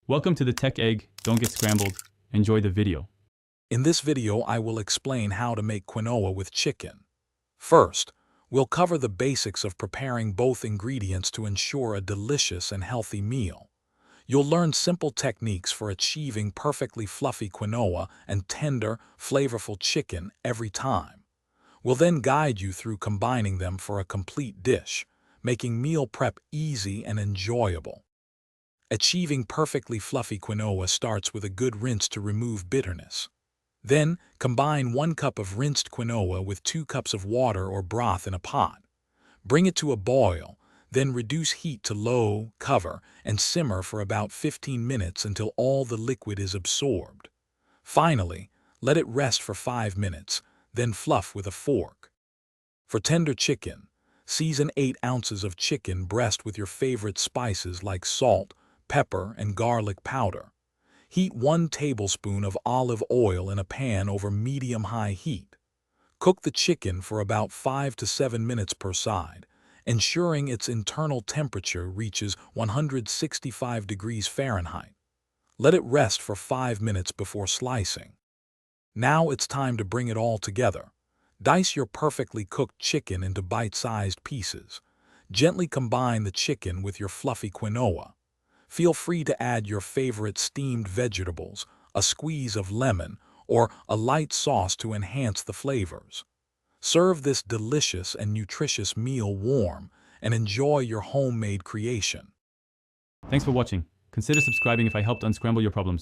Welcome to the Tech Egg. Don't get scrambled. Enjoy the video. In this video, I will explain how to make quinoa with chicken. First, we'll cover the basics of preparing both ingredients to ensure a delicious and healthy meal. You'll learn simple techniques for achieving perfectly fluffy quinoa and tender, flavorful chicken every time. We'll then guide you through combining them for a complete dish, making meal prep easy and enjoyable. Achieving perfectly fluffy quinoa starts with a good rinse to remove bitterness. Then, combine 1 cup of rinsed quinoa with 2 cups of water or broth in a pot. Bring it to a boil, then reduce heat to low, cover, and simmer for about 15 minutes until all the liquid is absorbed. Finally, let it rest for 5 minutes, then fluff with a fork. For tender chicken, season 8 ounces of chicken breast with your favorite spices like salt, pepper, and garlic powder. Heat 1 tablespoon of olive oil in a pan over medium-high heat. Cook the chicken for about 5 to 7 minutes per side, ensuring its internal temperature reaches 165 degrees Fahrenheit. Let it rest for 5 minutes before slicing. Now it's time to bring it all together. Dice your perfectly cooked chicken into bite-sized pieces. Gently combine the chicken with your fluffy quinoa. Feel free to add your favorite steamed vegetables, a squeeze of lemon, or a light sauce to enhance the flavors. Serve this delicious and nutritious meal warm and enjoy your homemade creation. Thanks for watching. Consider subscribing if I helped unscramble your problems.